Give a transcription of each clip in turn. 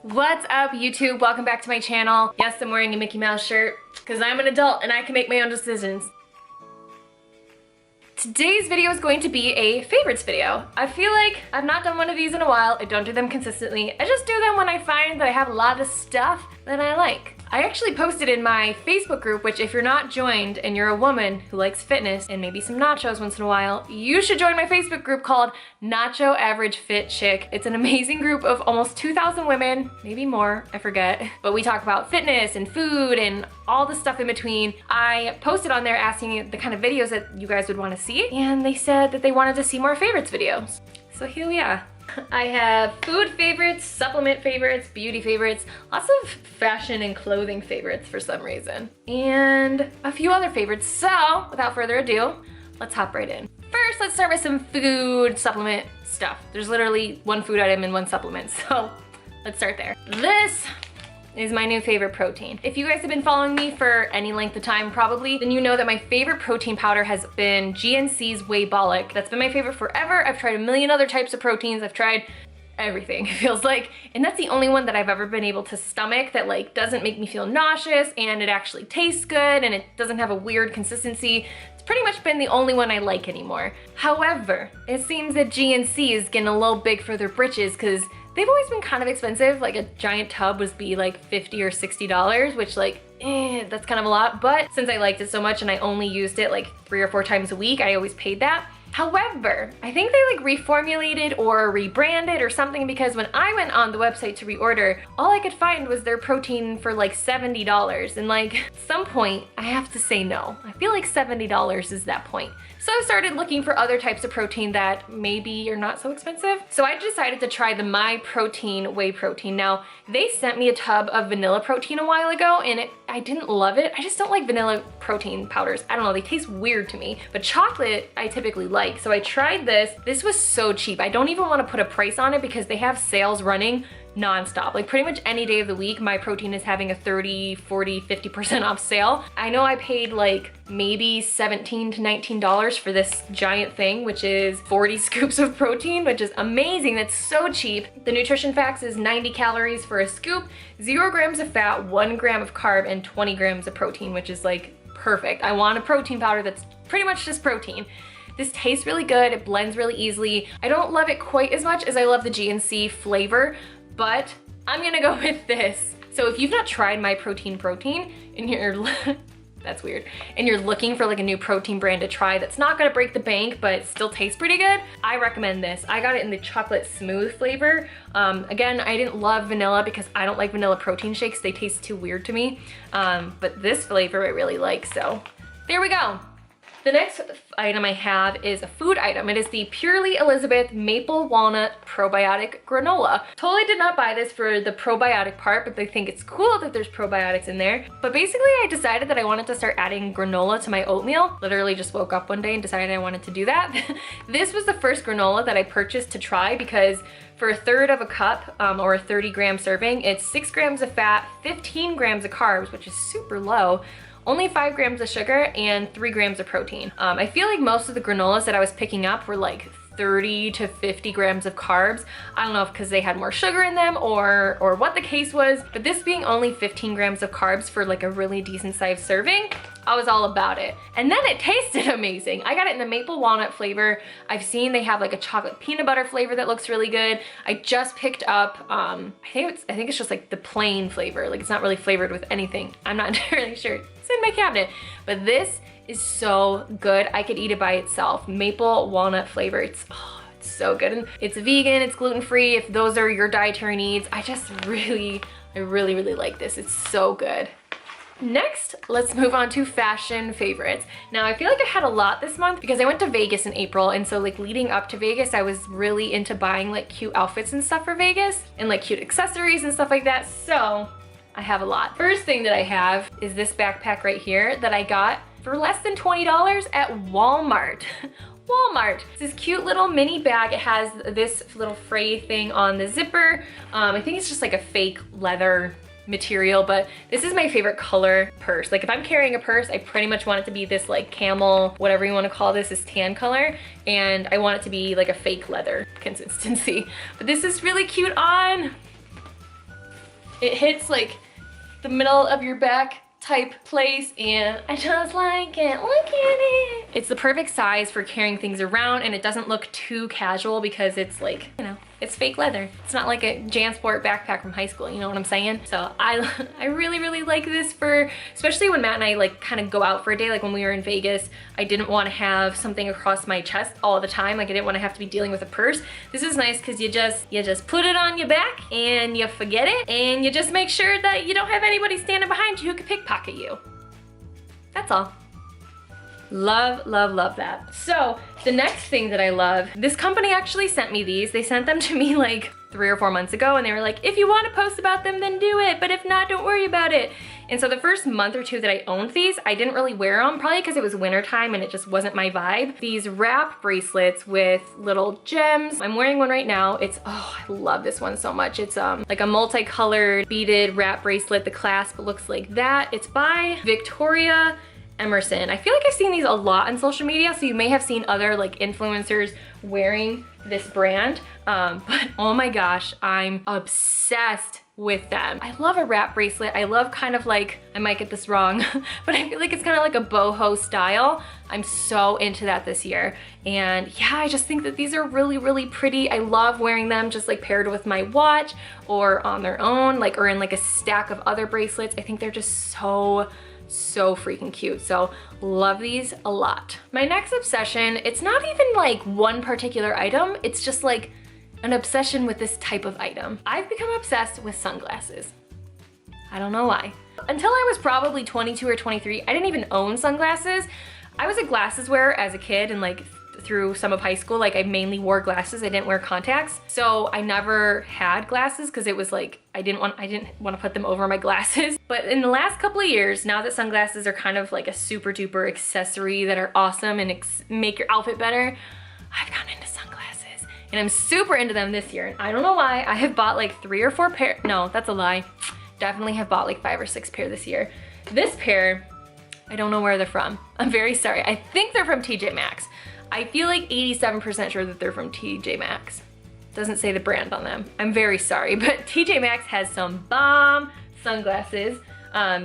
What's up, YouTube? Welcome back to my channel. Yes, I'm wearing a Mickey Mouse shirt because I'm an adult and I can make my own decisions. Today's video is going to be a favorites video. I feel like I've not done one of these in a while. I don't do them consistently. I just do them when I find that I have a lot of stuff that I like. I actually posted in my Facebook group, which if you're not joined and you're a woman who likes fitness and maybe some nachos once in a while, you should join my Facebook group called Nacho Average Fit Chick. It's an amazing group of almost 2,000 women, maybe more, I forget. But we talk about fitness and food and all the stuff in between. I posted on there asking the kind of videos that you guys would want to see, and they said that they wanted to see more favorites videos. So here we are. I have food favorites, supplement favorites, beauty favorites, lots of fashion and clothing favorites for some reason, and a few other favorites. So without further ado, let's hop right in. First, let's start with some food supplement stuff. There's literally one food item and one supplement, so let's start there. This is my new favorite protein. If you guys have been following me for any length of time probably, then you know that my favorite protein powder has been GNC's Whey. That's been my favorite forever. I've tried a million other types of proteins. I've tried everything, it feels like, and that's the only one that I've ever been able to stomach that like doesn't make me feel nauseous, and it actually tastes good, and it doesn't have a weird consistency. It's pretty much been the only one I like anymore. However, it seems that GNC is getting a little big for their britches because they've always been kind of expensive. Like a giant tub was be like $50 or $60, which like, that's kind of a lot. But since I liked it so much and I only used it like 3 or 4 times a week, I always paid that. However, I think they like reformulated or rebranded or something, because when I went on the website to reorder, all I could find was their protein for like $70. And like at some point I have to say no. I feel like $70 is that point. So I started looking for other types of protein that maybe are not so expensive. So I decided to try the MyProtein whey protein. Now, they sent me a tub of vanilla protein a while ago, and I didn't love it. I just don't like vanilla protein powders. I don't know, they taste weird to me. But chocolate I typically like. So I tried this. This was so cheap. I don't even want to put a price on it because they have sales running non-stop. Like pretty much any day of the week, MyProtein is having a 30, 40, 50% off sale. I know I paid like maybe $17 to $19 for this giant thing, which is 40 scoops of protein, which is amazing. That's so cheap. The nutrition facts is 90 calories for a scoop, 0 grams of fat, 1 gram of carb, and 20 grams of protein, which is like perfect. I want a protein powder that's pretty much just protein. This tastes really good. It blends really easily. I don't love it quite as much as I love the GNC flavor, but I'm gonna go with this. So if you've not tried MyProtein and you're, that's weird, and you're looking for like a new protein brand to try that's not gonna break the bank but still tastes pretty good, I recommend this. I got it in the chocolate smooth flavor. Again, I didn't love vanilla because I don't like vanilla protein shakes. They taste too weird to me. But this flavor I really like, so there we go. The next item I have is a food item. It is the Purely Elizabeth Maple Walnut Probiotic Granola. Totally did not buy this for the probiotic part, but I think it's cool that there's probiotics in there. But basically I decided that I wanted to start adding granola to my oatmeal. Literally just woke up one day and decided I wanted to do that. This was the first granola that I purchased to try because for a third of a cup or a 30-gram serving, it's 6 grams of fat, 15 grams of carbs, which is super low, only 5 grams of sugar, and 3 grams of protein. I feel like most of the granolas that I was picking up were like 30 to 50 grams of carbs. I don't know if because they had more sugar in them or what the case was, but this being only 15 grams of carbs for like a really decent sized serving, I was all about it. And then it tasted amazing. I got it in the maple walnut flavor. I've seen they have like a chocolate peanut butter flavor that looks really good. I just picked up, I think it's just like the plain flavor. Like it's not really flavored with anything. I'm not entirely sure. It's in my cabinet, but this is so good. I could eat it by itself. Maple walnut flavor. It's so good. And it's vegan, it's gluten-free. If those are your dietary needs, I really like this. It's so good. Next, let's move on to fashion favorites. Now, I feel like I had a lot this month because I went to Vegas in April, and so like leading up to Vegas, I was really into buying like cute outfits and stuff for Vegas and like cute accessories and stuff like that. So I have a lot. First thing that I have is this backpack right here that I got for less than $20 at Walmart. Walmart. It's this cute little mini bag. It has this little fray thing on the zipper. I think it's just like a fake leather material, but this is my favorite color purse. Like if I'm carrying a purse, I pretty much want it to be this like camel, whatever you want to call this tan color, and I want it to be like a fake leather consistency. But this is really cute on. It hits like the middle of your back type place, and I just like it. Look at it. It's the perfect size for carrying things around, and it doesn't look too casual because it's like, you know, it's fake leather. It's not like a JanSport backpack from high school, you know what I'm saying? So I really like this for, especially when Matt and I like kind of go out for a day, like when we were in Vegas, I didn't want to have something across my chest all the time. Like I didn't want to have to be dealing with a purse. This is nice because you just put it on your back and you forget it, and you just make sure that you don't have anybody standing behind you who could pickpocket you. That's all. Love, love, love that. So the next thing that I love, this company actually sent me these. They sent them to me like 3 or 4 months ago, and they were like, if you want to post about them, then do it. But if not, don't worry about it. And so the first month or two that I owned these, I didn't really wear them, probably because it was wintertime and it just wasn't my vibe. These wrap bracelets with little gems. I'm wearing one right now. It's, oh, I love this one so much. It's like a multicolored beaded wrap bracelet. The clasp looks like that. It's by Victoria Emerson. I feel like I've seen these a lot on social media, so you may have seen other like influencers wearing this brand, but oh my gosh, I'm obsessed with them. I love a wrap bracelet. I love kind of like, I might get this wrong, but I feel like it's kind of like a boho style. I'm so into that this year. And yeah, I just think that these are really pretty. I love wearing them just like paired with my watch or on their own, like, or in like a stack of other bracelets. I think they're just so freaking cute. So love these a lot. My next obsession, it's not even like one particular item. It's just like an obsession with this type of item. I've become obsessed with sunglasses. I don't know why. Until I was probably 22 or 23, I didn't even own sunglasses. I was a glasses wearer as a kid, and like through some of high school, like I mainly wore glasses. I didn't wear contacts. So I never had glasses because it was like, I didn't want to put them over my glasses. But in the last couple of years, now that sunglasses are kind of like a super duper accessory that are awesome and make your outfit better, I've gotten into sunglasses and I'm super into them this year. And I don't know why. I have bought like 3 or 4 pair. No, that's a lie. Definitely have bought like 5 or 6 pair this year. This pair, I don't know where they're from. I'm very sorry. I think they're from TJ Maxx. I feel like 87% sure that they're from TJ Maxx. Doesn't say the brand on them. I'm very sorry, but TJ Maxx has some bomb sunglasses.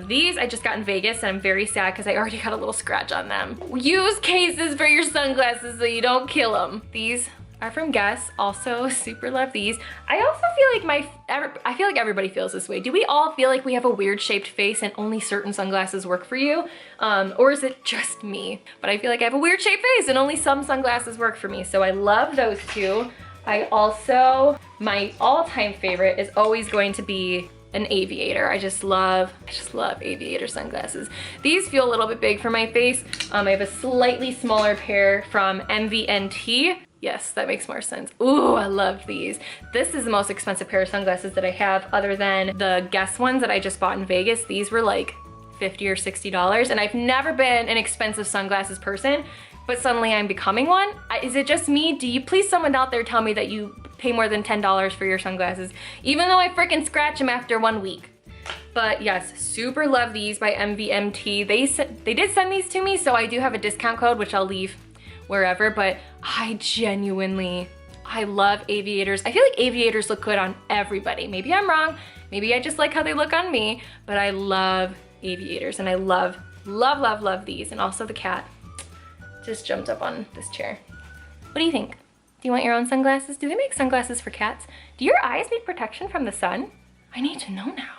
These I just got in Vegas, and I'm very sad because I already got a little scratch on them. Use cases for your sunglasses so you don't kill them. These are from Guess. Also super love these. I also feel like I feel like everybody feels this way. Do we all feel like we have a weird shaped face and only certain sunglasses work for you? Or is it just me? But I feel like I have a weird shaped face and only some sunglasses work for me. So I love those two. I also, my all-time favorite is always going to be an aviator. I just love aviator sunglasses. These feel a little bit big for my face. I have a slightly smaller pair from MVNT. Yes, that makes more sense. Ooh, I love these. This is the most expensive pair of sunglasses that I have other than the Guess ones that I just bought in Vegas. These were like $50 or $60, and I've never been an expensive sunglasses person, but suddenly I'm becoming one. Is it just me? Do you please someone out there tell me that you pay more than $10 for your sunglasses, even though I freaking scratch them after 1 week. But yes, super love these by MVMT. They did send these to me, so I do have a discount code, which I'll leave wherever, but I love aviators. I feel like aviators look good on everybody. Maybe I'm wrong. Maybe I just like how they look on me, but I love aviators, and I love these. And also the cat just jumped up on this chair. What do you think? Do you want your own sunglasses? Do they make sunglasses for cats? Do your eyes need protection from the sun? I need to know now.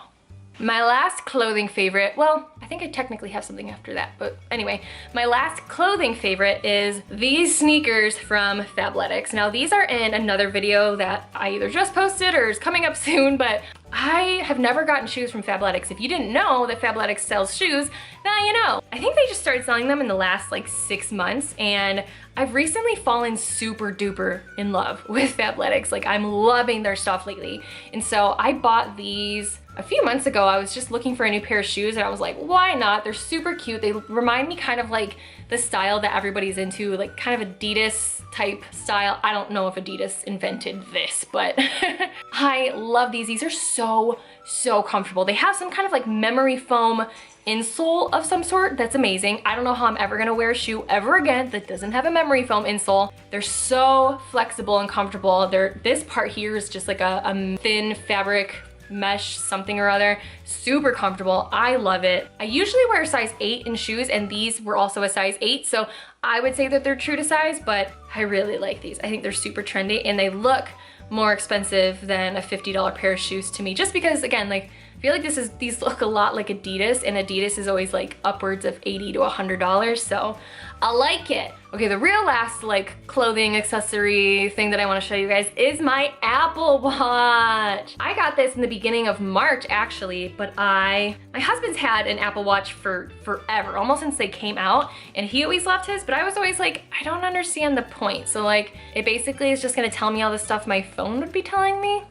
My last clothing favorite, well, I think I technically have something after that, but anyway, my last clothing favorite is these sneakers from Fabletics. Now these are in another video that I either just posted or is coming up soon, but I have never gotten shoes from Fabletics. If you didn't know that Fabletics sells shoes, now you know. I think they just started selling them in the last like 6 months, and I've recently fallen super duper in love with Fabletics. Like I'm loving their stuff lately. And so I bought these a few months ago. I was just looking for a new pair of shoes, and I was like, why not? They're super cute. They remind me kind of like the style that everybody's into, like kind of Adidas type style. I don't know if Adidas invented this, but I love these. These are so comfortable. They have some kind of like memory foam insole of some sort that's amazing. I don't know how I'm ever gonna wear a shoe ever again that doesn't have a memory foam insole. They're so flexible and comfortable. This part here is just like a thin fabric mesh something or other. Super comfortable. I love it. I usually wear a size 8 in shoes, and these were also a size 8, so I would say that they're true to size, but I really like these. I think they're super trendy, and they look more expensive than a $50 pair of shoes to me, just because, again, like, I feel like these look a lot like Adidas, and Adidas is always like upwards of $80 to $100, so I like it. Okay, the real last like clothing accessory thing that I want to show you guys is my Apple Watch. I got this in the beginning of March actually, but my husband's had an Apple Watch for forever, almost since they came out, and he always loved his, but I was always like, I don't understand the point. So like, it basically is just gonna tell me all the stuff my phone would be telling me.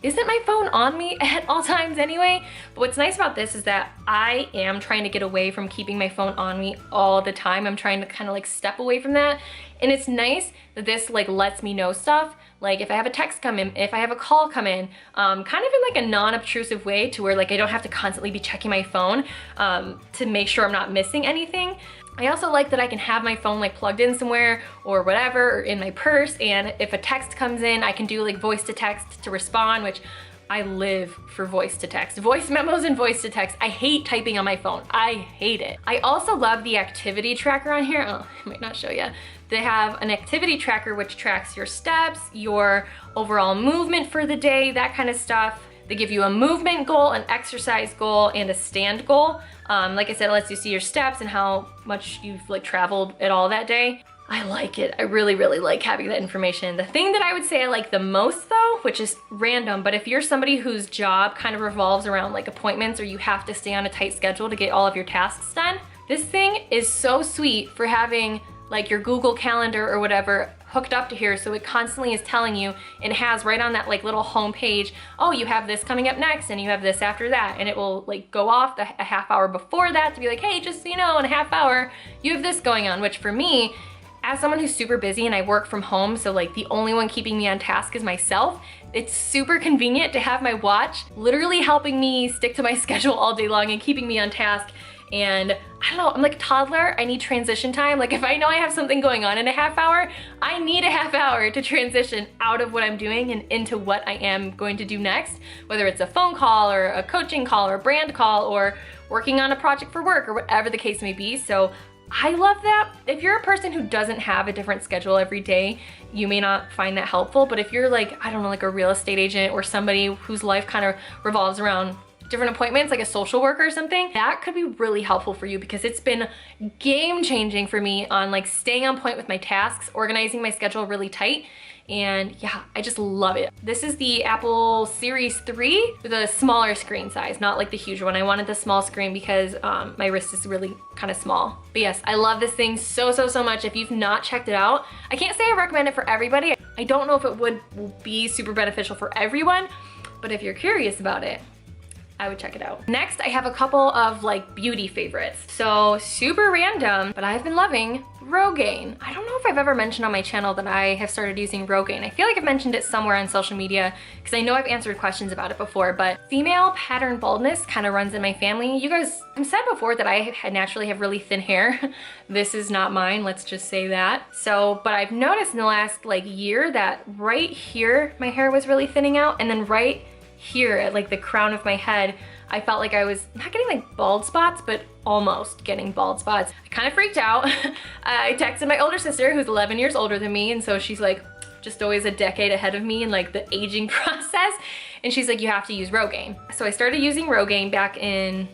Isn't my phone on me at all times anyway? But what's nice about this is that I am trying to get away from keeping my phone on me all the time. I'm trying to kind of like step away from that. And it's nice that this like lets me know stuff. Like if I have a text come in, if I have a call come in, kind of in like a non-obtrusive way to where like I don't have to constantly be checking my phone to make sure I'm not missing anything. I also like that I can have my phone like plugged in somewhere or whatever, or in my purse, and if a text comes in, I can do like voice to text to respond, which I live for voice to text. Voice memos and voice to text. I hate typing on my phone. I hate it. I also love the activity tracker on here. Oh, I might not show you. They have an activity tracker which tracks your steps, your overall movement for the day, that kind of stuff. They give you a movement goal, an exercise goal, and a stand goal. Like I said, it lets you see your steps and how much you've like traveled at all that day. I like it. I really, really like having that information. The thing that I would say I like the most though, which is random, but if you're somebody whose job kind of revolves around like appointments, or you have to stay on a tight schedule to get all of your tasks done, this thing is so sweet for having like your Google Calendar or whatever hooked up to here, so it constantly is telling you, and it has right on that like little home page, oh, you have this coming up next and you have this after that, and it will like go off a half hour before that to be like, hey, just so you know, in a half hour you have this going on. Which for me, as someone who's super busy and I work from home, so like the only one keeping me on task is myself, it's super convenient to have my watch literally helping me stick to my schedule all day long and keeping me on task. And I don't know, I'm like a toddler, I need transition time. Like if I know I have something going on in a half hour, I need a half hour to transition out of what I'm doing and into what I am going to do next, whether it's a phone call or a coaching call or a brand call or working on a project for work or whatever the case may be. So I love that. If you're a person who doesn't have a different schedule every day, you may not find that helpful. But if you're like, I don't know, like a real estate agent or somebody whose life kind of revolves around different appointments, like a social worker or something, that could be really helpful for you, because it's been game changing for me on like staying on point with my tasks, organizing my schedule really tight. And yeah, I just love it. This is the Apple Series 3 with a smaller screen size, not like the huge one. I wanted the small screen because my wrist is really kind of small. But yes, I love this thing so, so, so much. If you've not checked it out, I can't say I recommend it for everybody. I don't know if it would be super beneficial for everyone, but if you're curious about it, I would check it out. Next, I have a couple of like beauty favorites. So super random, but I've been loving Rogaine. I don't know if I've ever mentioned on my channel that I have started using Rogaine. I feel like I've mentioned it somewhere on social media because I know I've answered questions about it before, but female pattern baldness kind of runs in my family. You guys, I've said before that I naturally have really thin hair. This is not mine, let's just say that. So, but I've noticed in the last like year that right here, my hair was really thinning out, and then right here at like the crown of my head, I felt like I was not getting like bald spots, but almost getting bald spots. I kind of freaked out. I texted my older sister, who's 11 years older than me, and so she's like just always a decade ahead of me in like the aging process, and she's like, you have to use Rogaine. So I started using Rogaine back in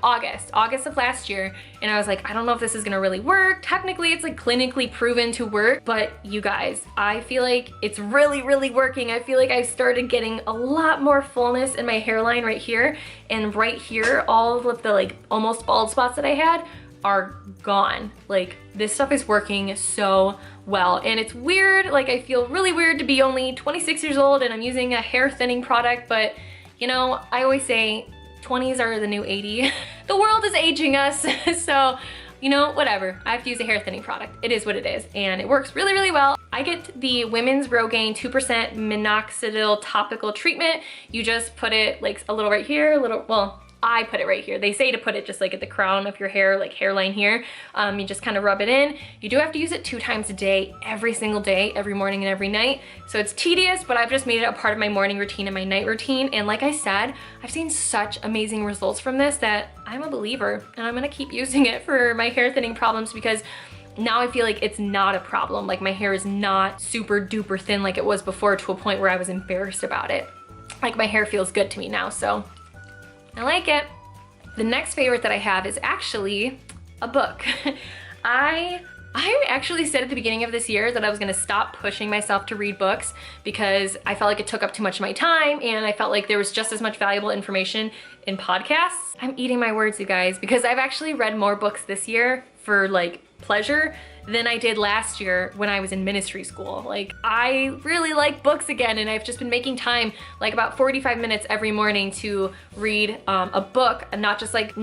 August of last year, and I was like, I don't know if this is gonna really work. Technically it's like clinically proven to work, but you guys, I feel like it's really, really working. I feel like I started getting a lot more fullness in my hairline right here, and right here, all of the like almost bald spots that I had are gone. Like this stuff is working so well, and it's weird, like I feel really weird to be only 26 years old and I'm using a hair thinning product, but you know, I always say 20s are the new 80. The world is aging us, so you know, whatever. I have to use a hair thinning product. It is what it is, and it works really, really well. I get the Women's Rogaine 2% minoxidil topical treatment. You just put it like a little right here, a little, well, I put it right here. They say to put it just like at the crown of your hair, like hairline here. You just kind of rub it in. You do have to use it 2 times a day, every single day, every morning and every night. So it's tedious, but I've just made it a part of my morning routine and my night routine. And like I said, I've seen such amazing results from this that I'm a believer, and I'm gonna keep using it for my hair thinning problems, because now I feel like it's not a problem. Like my hair is not super duper thin like it was before, to a point where I was embarrassed about it. Like my hair feels good to me now, so I like it. The next favorite that I have is actually a book. I actually said at the beginning of this year that I was gonna stop pushing myself to read books, because I felt like it took up too much of my time, and I felt like there was just as much valuable information in podcasts. I'm eating my words, you guys, because I've actually read more books this year for like pleasure than I did last year when I was in ministry school. Like, I really like books again, and I've just been making time, like about 45 minutes every morning, to read a book, and not just like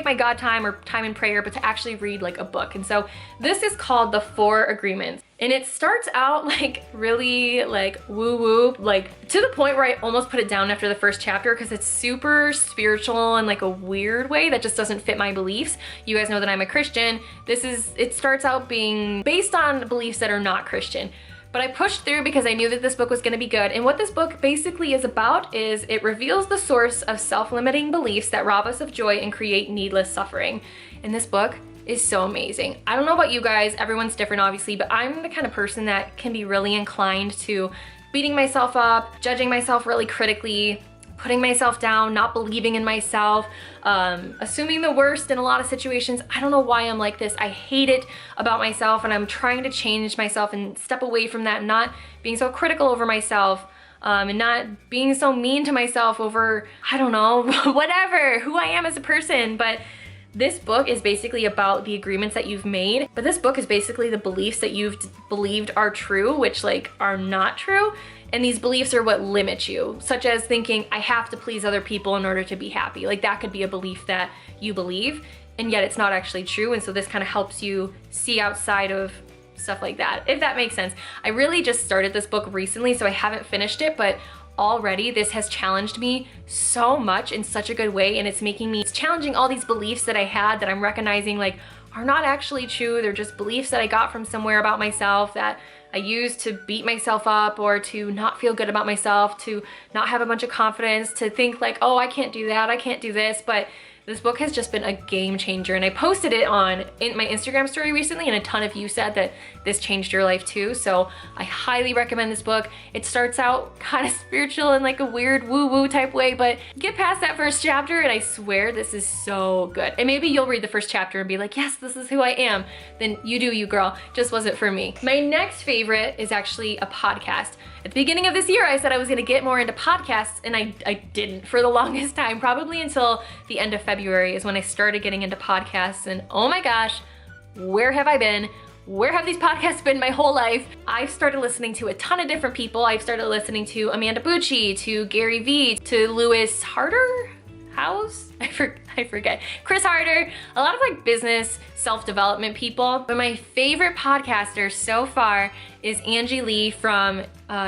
my God time or time in prayer, but to actually read like a book. And so this is called The 4 Agreements. And it starts out like really like woo-woo, like to the point where I almost put it down after the first chapter, because it's super spiritual in like a weird way that just doesn't fit my beliefs. You guys know that I'm a Christian. It starts out being based on beliefs that are not Christian. But I pushed through because I knew that this book was gonna be good. And what this book basically is about is it reveals the source of self-limiting beliefs that rob us of joy and create needless suffering. And this book is so amazing. I don't know about you guys, everyone's different obviously, but I'm the kind of person that can be really inclined to beating myself up, judging myself really critically, putting myself down, not believing in myself, assuming the worst in a lot of situations. I don't know why I'm like this. I hate it about myself, and I'm trying to change myself and step away from that, and not being so critical over myself. And not being so mean to myself over, I don't know, whatever, who I am as a person. But this book is basically about the agreements that you've made, but this book is basically the beliefs that you've believed are true, which like are not true. And these beliefs are what limit you, such as thinking, I have to please other people in order to be happy. Like that could be a belief that you believe, and yet it's not actually true. And so this kind of helps you see outside of stuff like that, if that makes sense. I really just started this book recently, so I haven't finished it, but already this has challenged me so much in such a good way, and it's challenging all these beliefs that I had that I'm recognizing like are not actually true. They're just beliefs that I got from somewhere about myself that I use to beat myself up, or to not feel good about myself, to not have a bunch of confidence, to think like, oh, I can't do that, I can't do this. But this book has just been a game changer, and I posted it in my Instagram story recently, and a ton of you said that this changed your life too. So I highly recommend this book. It starts out kind of spiritual in like a weird woo-woo type way, but get past that first chapter and I swear this is so good. And maybe you'll read the first chapter and be like, yes, this is who I am. Then you do you, girl. Just wasn't for me. My next favorite is actually a podcast. At the beginning of this year, I said I was gonna get more into podcasts, and I didn't for the longest time. Probably until the end of February is when I started getting into podcasts, and oh my gosh, where have I been? Where have these podcasts been my whole life? I've started listening to a ton of different people. I've started listening to Amanda Bucci, to Gary Vee, to Lewis Harder? House? I forget. Chris Harder, a lot of like business, self-development people. But my favorite podcaster so far is Angie Lee from,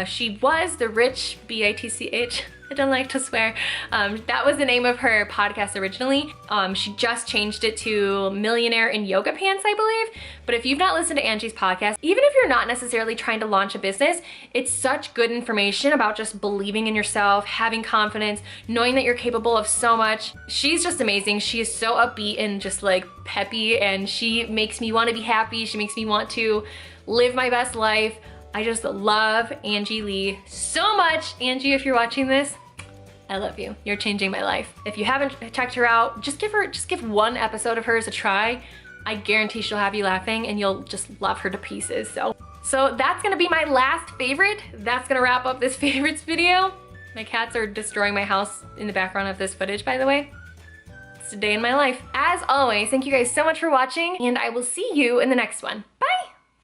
she was the Rich, B-I-T-C-H. I don't like to swear. That was the name of her podcast originally. She just changed it to Millionaire in Yoga Pants, I believe. But if you've not listened to Angie's podcast, even if you're not necessarily trying to launch a business, it's such good information about just believing in yourself, having confidence, knowing that you're capable of so much. She's just amazing. She is so upbeat and just like peppy, and she makes me want to be happy. She makes me want to live my best life. I just love Angie Lee so much. Angie, if you're watching this, I love you. You're changing my life. If you haven't checked her out, just give one episode of hers a try. I guarantee she'll have you laughing, and you'll just love her to pieces. So that's gonna be my last favorite. That's gonna wrap up this favorites video. My cats are destroying my house in the background of this footage, by the way. It's a day in my life. As always, thank you guys so much for watching, and I will see you in the next one.